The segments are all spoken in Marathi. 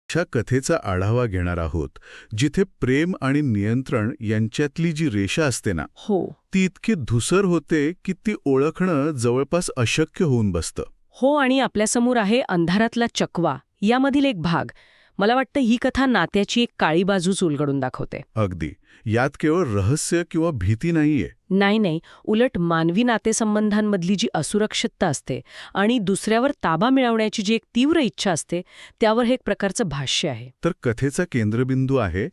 अशा कथेचा आढावा घेणार आहोत जिथे प्रेम आणि नियंत्रण यांच्यातली जी रेषा असते ना हो ती इतकी धुसर होते की ती ओळखणं जवळपास अशक्य होऊन बसतं. हो आणि आपल्यासमोर आहे अंधारातला चकवा यामधील एक भाग. मला वाटतं ही कथा नात्याची एक काळी बाजूच उलगडून दाखवते. अगदी. यात केवळ रहस्य किंवा भीती नाहीये. नाही, उलट मानवी नातेसंबंधांमधली जी असुरक्षितता असते आणि दुसऱ्यावर ताबा मिळवण्याची जी एक तीव्र इच्छा असते त्यावर हे एक प्रकारचं भाष्य आहे. तर कथेचा केंद्रबिंदू आहे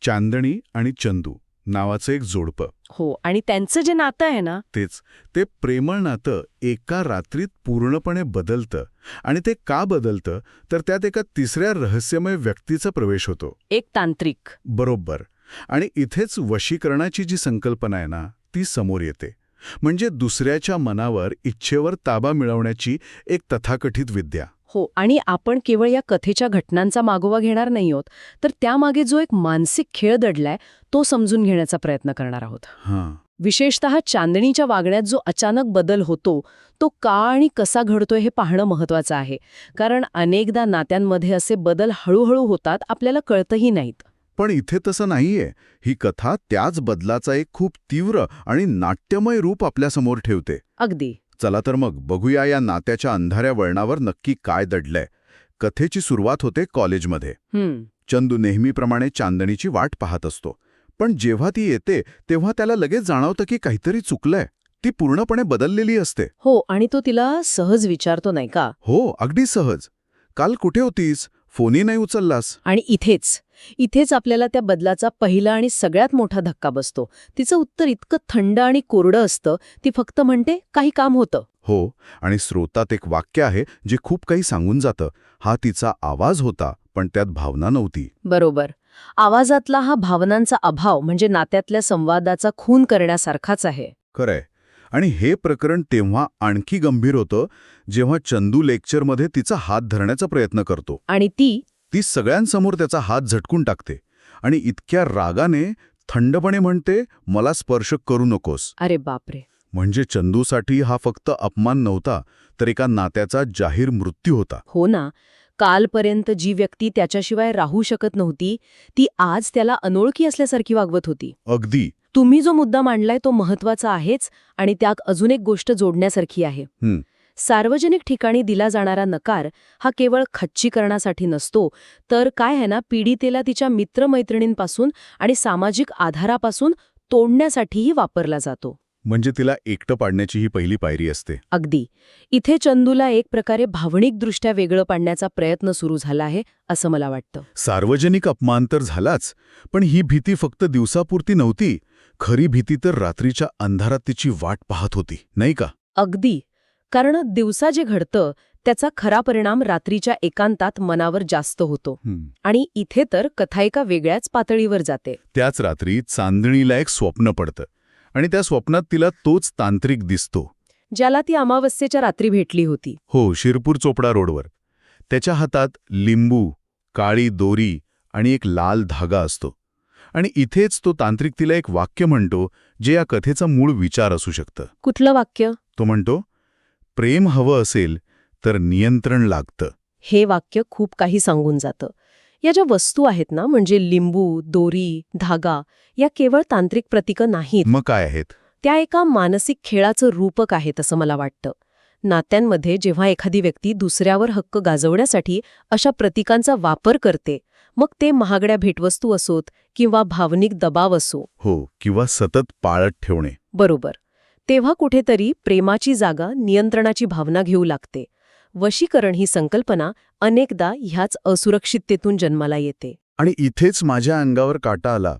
चांदणी आणि चंदू नावाचं एक जोडपं. हो आणि त्यांचं जे नातं आहे ना तेच ते प्रेमळ नातं एका रात्रीत पूर्णपणे बदलतं. आणि ते का बदलतं तर त्यात एका तिसऱ्या रहस्यमय व्यक्तीचा प्रवेश होतो. एक तांत्रिक. बरोबर. आणि इथेच वशीकरणाची जी संकल्पना आहे ना ती समोर येते. म्हणजे दुसऱ्याच्या मनावर इच्छेवर ताबा मिळवण्याची एक तथाकथित विद्या. हो आणि आपण केवळ या कथेच्या घटनांचा मागोवा घेणार नाही आहोत तर त्यामागे जो एक मानसिक खेळ दडलाय तो समजून घेण्याचा प्रयत्न करणार आहोत. हां. विशेषतः चांदणीच्या वागण्यात जो अचानक बदल होतो तो का आणि कसा घडतोय हे पाहणं महत्वाचं आहे. कारण अनेकदा नात्यांमध्ये असे बदल हळूहळू होतात आपल्याला कळतही नाहीत. पण इथे तसं नाहीये. ही कथा त्याच बदलाचा एक खूप तीव्र आणि नाट्यमय रूप आपल्यासमोर ठेवते. अगदी. चला तर मग बघूया या नात्याच्या अंधाऱ्या वळणावर नक्की काय दडलंय. कथेची सुरुवात होते कॉलेजमध्ये. चंदू नेहमीप्रमाणे चांदणीची वाट पाहत असतो. पण जेव्हा ती येते तेव्हा त्याला लगेच जाणवतं की काहीतरी चुकलंय. ती पूर्णपणे बदललेली असते. हो आणि तो तिला सहज विचारतो नाही का. हो, अगदी सहज. काल कुठे होतीस? फोनही नाही उचललास. आणि इथेच आपल्याला त्या बदलाचा पहिला आणि सगळ्यात मोठा धक्का बसतो. तिचं उत्तर इतकं थंड आणि कोरडं असतं. ती फक्त म्हणते काही काम होतं. हो, आणि स्रोतात एक वाक्य आहे जे खूप काही सांगून जातं. हा तिचा आवाज होता पण त्यात भावना नव्हती. बरोबर. आवाजातला हा भावनांचा अभाव म्हणजे नात्यातल्या संवादाचा खून करण्यासारखाच आहे. खरंय. आणि हे प्रकरण तेव्हा आणखी गंभीर होतं जेव्हा चंदू लेक्चरमध्ये तिचा हात धरण्याचा प्रयत्न करतो. आणि ती सगळ्यांसमोर त्याचा हात झटकून टाकते आणि इतक्या रागाने थंडपणे म्हणते, मला स्पर्श करू नकोस. अरे बापरे. म्हणजे चंदूसाठी हा फक्त अपमान नव्हता तर एका नात्याचा जाहीर मृत्यू होता. हो ना. कालपर्यंत जी व्यक्ती त्याच्याशिवाय राहू शकत नव्हती ती आज त्याला अनोळखी असल्यासारखी वागवत होती. अगदी. तुम्ही जो मुद्दा मांडलाय तो महत्वाचा आहेच आणि त्यात अजून एक गोष्ट जोडण्यासारखी आहे. सार्वजनिक ठिकाणी दिला जाणारा नकार हा केवळ खच्चीकरणासाठी नसतो तर काय आहे ना पीडितेला तिच्या मित्रमैत्रिणींपासून आणि सामाजिक आधारापासून तोडण्यासाठीही वापरला जातो. म्हणजे तिला एकटं पाडण्याची ही पहिली पायरी असते. अगदी. इथे चंदूला एक प्रकारे भावनिकदृष्ट्या वेगळं पाडण्याचा प्रयत्न सुरू झाला आहे असं मला वाटतं. सार्वजनिक अपमान तर झालाच, पण ही भीती फक्त दिवसापुरती नव्हती. खरी भीती तर रात्रीच्या अंधारात तिची वाट पाहत होती, नाही का? अगदी. कारण दिवसा जे घडतं त्याचा खरा परिणाम रात्रीच्या एकांतात मनावर जास्त होतो. आणि इथे तर कथा एका वेगळ्याच पातळीवर जाते. त्याच रात्री चांदणीला एक स्वप्न पडतं आणि त्या स्वप्नात तिला तोच तांत्रिक दिसतो ज्याला ती अमावस्येच्या रात्री भेटली होती. हो, शिरपूर चोपडा रोडवर. त्याच्या हातात लिंबू, काळी दोरी आणि एक लाल धागा असतो. आणि इथेच तो तांत्रिक तिला एक वाक्य म्हणतो जे या कथेचा मूळ विचार असू शकतं. कुठलं वाक्य? तो म्हणतो, प्रेम हवं असेल तर नियंत्रण लागतं. हे वाक्य खूप काही सांगून जातं. या ज्या वस्तू आहेत ना म्हणजे लिंबू, दोरी, धागा या केवळ तांत्रिक प्रतीकं नाहीत. मग काय आहेत? त्या एका मानसिक खेळाचं रूपक आहेत असं मला वाटतं. नात्यांमध्ये जेव्हा एखादी व्यक्ती दुसऱ्यावर हक्क गाजवण्यासाठी अशा प्रतीकांचा वापर करते मग ते महागड्या भेटवस्तू असोत किंवा भावनिक दबाव असो. हो, किंवा सतत पाळत ठेवणे. बरोबर. तेव्हा कुठेतरी प्रेमाची जागा नियंत्रणाची भावना घेऊ लागते. वशीकरण ही संकल्पना अनेकदा ह्याच असुरक्षिततेतून जन्माला येते. आणि इथेच माझ्या अंगावर काटा आला.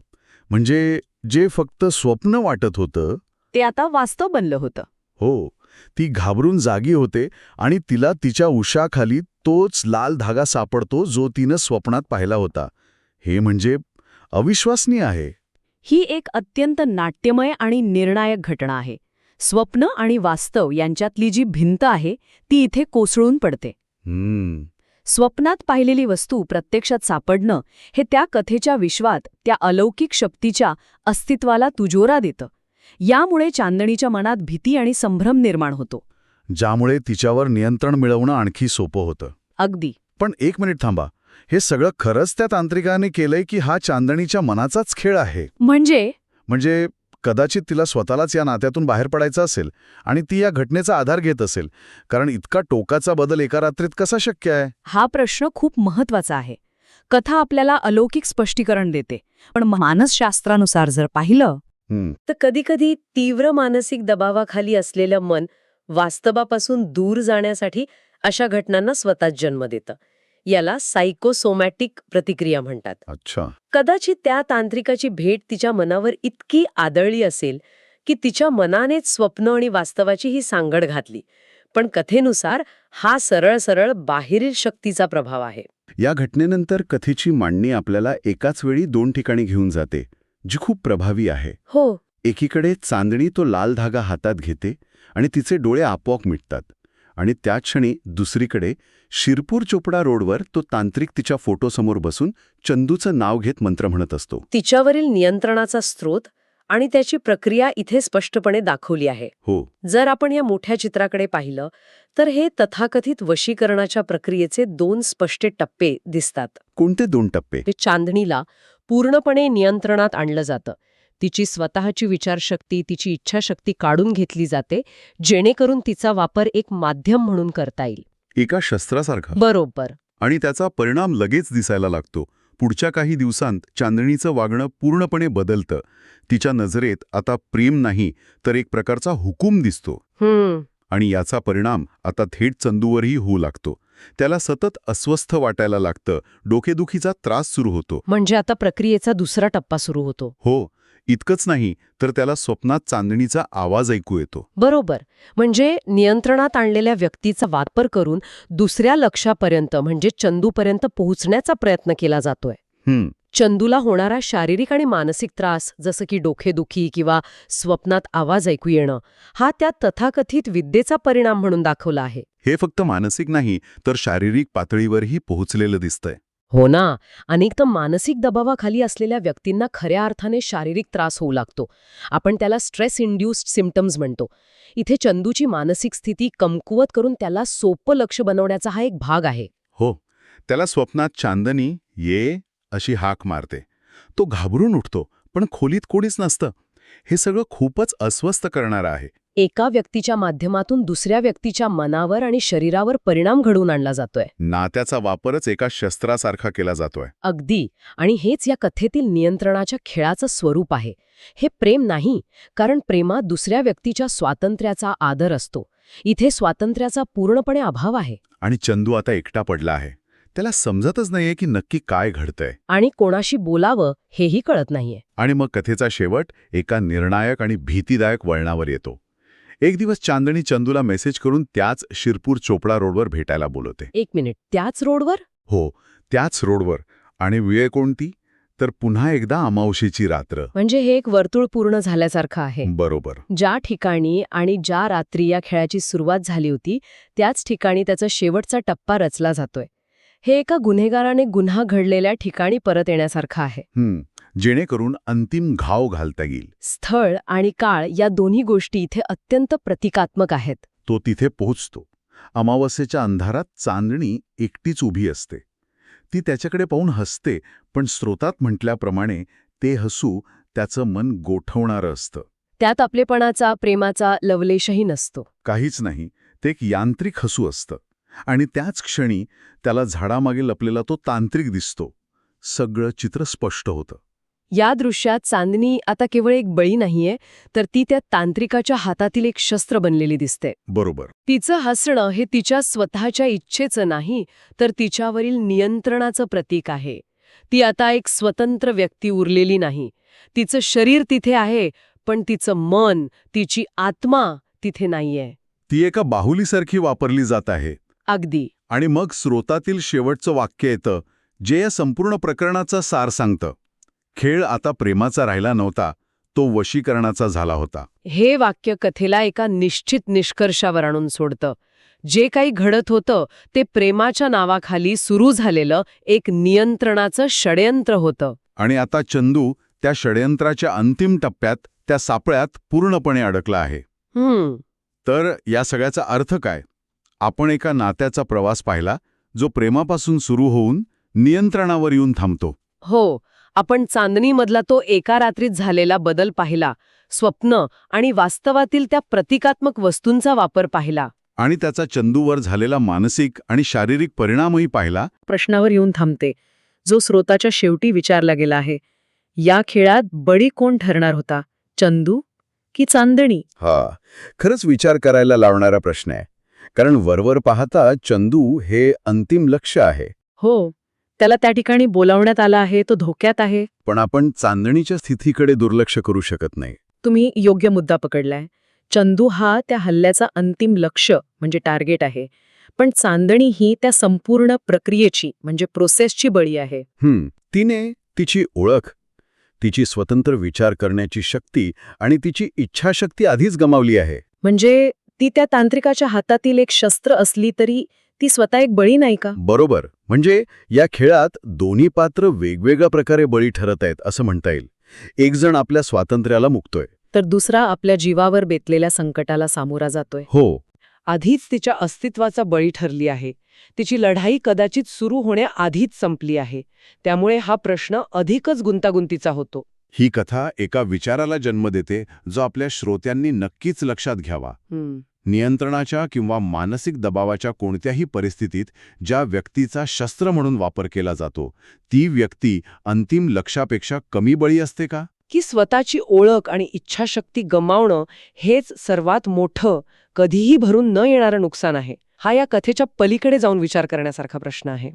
म्हणजे जे फक्त स्वप्न वाटत होतं ते आता वास्तव बनलं होतं. हो, ती घाबरून जागी होते आणि तिला तिच्या उशाखाली तोच लाल धागा सापडतो जो तिनं स्वप्नात पाहिला होता. हे म्हणजे अविश्वसनीय आहे. ही एक अत्यंत नाट्यमय आणि निर्णायक घटना आहे. स्वप्न आणि वास्तव यांच्यातली जी भिंत आहे ती इथे कोसळून पडते. स्वप्नात पाहिलेली वस्तू प्रत्यक्षात सापडणं हे त्या कथेच्या विश्वात त्या अलौकिक शक्तीच्या अस्तित्वाला दुजोरा देतं. यामुळे चांदणीच्या मनात भीती आणि संभ्रम निर्माण होतो. ज्यामुळे तिच्यावर नियंत्रण मिळवणं आणखी सोपं होतं. अगदी. पण एक मिनिट थांबा, हे सगळं खरंच त्या तांत्रिकाने केलंय की हा चांदणीच्या मनाचाच खेळ आहे? म्हणजे कदाचित तिला स्वतःलाच या नात्यातून बाहेर पडायचं असेल आणि ती या घटनेचा आधार घेत असेल, कारण इतका टोकाचा बदल एका रात्रीत कसा शक्य आहे? हा प्रश्न खूप महत्वाचा आहे. कथा आपल्याला अलौकिक स्पष्टीकरण देते, पण मानसशास्त्रानुसार जर पाहिलं तर कधीकधी तीव्र मानसिक दबावाखाली असलेलं मन वास्तवापासून दूर जाण्यासाठी अशा घटनांना स्वतःच जन्म देतं. याला सायकोसोमॅटिक प्रतिक्रिया म्हणतात. अच्छा. कदाचित त्या तांत्रिकाची भेट तिच्या मनावर इतकी आदळली असेल की तिच्या मनानेच स्वप्न आणि वास्तवाची ही सांगड घातली. पण कथेनुसार हा सरळ सरळ बाहेरील शक्तीचा प्रभाव आहे. या घटनेनंतर कथेची मांडणी आपल्याला एकाच वेळी 2 ठिकाणी घेऊन जाते, जी खूप प्रभावी आहे. हो, एकीकडे चांदणी तो लाल धागा हातात घेते आणि तिचे डोळे आपोआप मिटतात. आणि त्याच क्षणी दुसरीकडे शिरपूर चोपडा रोडवर तो तांत्रिक तिच्या फोटोसमोर बसून चंदूचं नाव घेत मंत्र म्हणत असतो. तिच्यावरील नियंत्रणाचा स्रोत आणि त्याची प्रक्रिया इथे स्पष्टपणे दाखवली आहे. हो. जर आपण या मोठ्या चित्राकडे पाहिलं तर हे तथाकथित वशीकरणाच्या प्रक्रियेचे 2 स्पष्ट टप्पे दिसतात. कोणते 2 टप्पे? चांदणीला पूर्णपणे नियंत्रणात आणलं जातं. तिची स्वतःची विचारशक्ती, तिची इच्छाशक्ती काढून घेतली जाते, जेणेकरून तिचा वापर एक माध्यम म्हणून करता येईल. एका शस्त्रासारखा. बरोबर. आणि त्याचा परिणाम लगेच दिसायला लागतो. पुढच्या काही दिवसांत चांदणीचं वागणं पूर्णपणे बदलतं. तिच्या नजरेत आता प्रेम नाही तर एक प्रकारचा हुकूम दिसतो. आणि याचा परिणाम आता थेट चंदूवरही होऊ लागतो. त्याला सतत अस्वस्थ वाटायला लागतं, डोकेदुखीचा त्रास सुरू होतो. म्हणजे आता प्रक्रियेचा दुसरा टप्पा सुरू होतो. हो. इतकंच नाही तर त्याला स्वप्नात चांदणीचा आवाज ऐकू येतो. बरोबर. म्हणजे नियंत्रणात आणलेल्या व्यक्तीचा वापर करून दुसऱ्या लक्ष्यापर्यंत म्हणजे चंदूपर्यंत पोहोचण्याचा प्रयत्न केला जातोय. चंदूला होणारा शारीरिक आणि मानसिक त्रास, जसं की डोकेदुखी किंवा स्वप्नात आवाज ऐकू येणं, हा त्या तथाकथित विद्येचा परिणाम म्हणून दाखवला आहे. हे फक्त मानसिक नाही तर शारीरिक पातळीवरही पोहोचलेलं दिसतंय. हो ना. अनेकदा मानसिक दबावाखाली असलेल्या व्यक्तींना खऱ्या अर्थाने शारीरिक त्रास होऊ लागतो. आपण त्याला स्ट्रेस इंड्युस्ड सिम्पटम्स म्हणतो. इथे चंदूची मानसिक स्थिती कमकुवत करून त्याला सोपं लक्ष बनवण्याचा हा एक भाग आहे. हो. त्याला स्वप्नात चांदणी ये अशी हाक मारते. तो घाबरून उठतो, पण खोलीत कोणीच नसतं. हे सगळं खूपच अस्वस्थ करणारं आहे. एका व्यक्तीच्या माध्यमातून दुसऱ्या व्यक्तीच्या मनावर आणि शरीरावर परिणाम घडवून आणला जातोय. नात्याचा वापरच एका शस्त्रासारखा केला जातोय. अगदी. आणि हेच या कथेतील नियंत्रणाच्या खेळाचं स्वरूप आहे. हे प्रेम नाही, कारण प्रेमात दुसऱ्या व्यक्तीच्या स्वातंत्र्याचा आदर असतो. इथे स्वातंत्र्याचा पूर्णपणे अभाव आहे. आणि चंदू आता एकटा पडला आहे. त्याला समजतच नाहीये की नक्की काय घडतंय आणि कोणाशी बोलावं हेही कळत नाहीये. आणि मग कथेचा शेवट एका निर्णायक आणि भीतीदायक वळणावर येतो. एक दिवस चांदणी चंदूला मेसेज करून त्याच शिरपूर चोपडा रोडवर भेटायला बोलवते. एक मिनिट, त्याच रोडवर? हो, त्याच रोडवर. आणि वेळ कोणती? तर पुन्हा एकदा अमावशीची रात्र. म्हणजे हे एक वर्तुळ पूर्ण झाल्यासारखं आहे. बरोबर. ज्या ठिकाणी आणि ज्या रात्री या खेळाची सुरुवात झाली होती त्याच ठिकाणी त्याचा शेवटचा टप्पा रचला जातोय. हे एका गुन्हेगाराने गुन्हा घडलेल्या ठिकाणी परत येण्यासारखं आहे. जेणेकरून अंतिम घाव घालता येईल. स्थळ आणि काळ या दोन्ही गोष्टी इथे अत्यंत प्रतिकात्मक आहेत. तो तिथे पोहोचतो. अमावस्येच्या अंधारात चांदणी एकटीच उभी असते. ती त्याच्याकडे पाहून हसते, पण स्रोतात म्हटल्याप्रमाणे ते हसू त्याचं मन गोठवणारं असतं. त्यात आपलेपणाचा, प्रेमाचा लवलेशही नसतो. काहीच नाही. ते एक यांत्रिक हसू असतं. आणि त्याच क्षणी त्याला झाडामागे लपलेला तो तांत्रिक दिसतो. सगळं चित्र स्पष्ट होतं. या दृश्यात चांदणी आता केवळ एक बळी नाहीये, तर ती त्या तांत्रिकाच्या हातातील एक शस्त्र बनलेली दिसते. बरोबर. तिचं हसणं हे तिच्या स्वतःच्या इच्छेचं नाही, तर तिच्यावरील नियंत्रणाचं प्रतीक आहे. ती आता एक स्वतंत्र व्यक्ती उरलेली नाही. तिचं शरीर तिथे आहे, पण तिचं मन, तिची आत्मा तिथे नाहीये. ती एका बाहुलीसारखी वापरली जात आहे. अगदी. आणि मग स्रोतातील शेवटचं वाक्य येतं, जे या संपूर्ण प्रकरणाचा सार सांगतं. खेळ आता प्रेमाचा राहिला नव्हता, तो वशीकरणाचा झाला होता. हे वाक्य कथेला एका निश्चित निष्कर्षावर आणून सोडतं. जे काही घडत होतं ते प्रेमाच्या नावाखाली सुरू झालेलं एक नियंत्रणाचं षड्यंत्र होतं. आणि आता चंदू त्या षड्यंत्राच्या अंतिम टप्प्यात, त्या सापळ्यात पूर्णपणे अडकला आहे. तर या सगळ्याचा अर्थ काय? आपण एका नात्याचा प्रवास पाहिला, जो प्रेमापासून सुरू होऊन नियंत्रणावर येऊन थांबतो. हो, आपण चांदणीमधला तो एका रात्रीत झालेला बदल पाहिला, स्वप्न आणि वास्तवातील त्या प्रतिकात्मक वस्तूंचा वापर पाहिला. आणि त्याचा चंदूवर झालेला मानसिक आणि शारीरिक परिणामही पाहिला. प्रश्नावर येऊन थांबते, जो स्रोताच्या शेवटी विचारला गेला आहे. या खेळात बळी कोण ठरणार होता, चंदू की चांदणी? हा, खरंच विचार करायला लावणारा प्रश्न आहे. कारण वरवर पाहता चंदू हे अंतिम लक्ष्य आहे. हो, त्याला त्या ठिकाणी बोलावण्यात आलं आहे, तो धोक्यात आहे. पण आपण चांदणीच्या स्थितीकडे दुर्लक्ष करू शकत नाही. तुम्ही योग्य मुद्दा पकडलाय. चंदू हा त्या हल्ल्याचा अंतिम लक्ष्य म्हणजे टार्गेट आहे, पण चांदणी ही त्या संपूर्ण प्रक्रियेची म्हणजे प्रोसेसची बळी आहे. तिने तिची ओळख, तिची स्वतंत्र विचार करण्याची शक्ती आणि तिची इच्छाशक्ती आधीच गमावली आहे. म्हणजे ती त्या तांत्रिकाच्या हातातील एक शस्त्र असली तरी ती स्वतः एक बळी नाही का? बरोबर. म्हणजे या खेळात दोन्ही पात्र वेगवेगळ्या प्रकारे बळी ठरत आहेत असं म्हणता येईल. एक जण आपल्या स्वातंत्र्याला मुकतोय, तर दुसरा आपल्या जीवावर बेतलेल्या संकटाला सामोरा जातोय. हो, आधीच तिच्या अस्तित्वाचा बळी ठरली आहे. तिची लढाई कदाचित सुरू होण्याआधीच संपली आहे. त्यामुळे हा प्रश्न अधिकच गुंतागुंतीचा होतो. ही कथा एका विचाराला जन्म देते जो आपल्या श्रोत्यांनी नक्कीच लक्षात घ्यावा. नियंत्रणाच्या किंवा मानसिक दबावाच्या कोणत्याही परिस्थितीत ज्या व्यक्तीचा शस्त्र म्हणून वापर केला जातो, ती व्यक्ती अंतिम लक्ष्यापेक्षा कमी बळी असते का? की स्वतःची ओळख आणि इच्छाशक्ती गमावणं हेच सर्वात मोठं, कधीही भरून न येणारं नुकसान आहे? हा या कथेच्या पलीकडे जाऊन विचार करण्यासारखा प्रश्न आहे.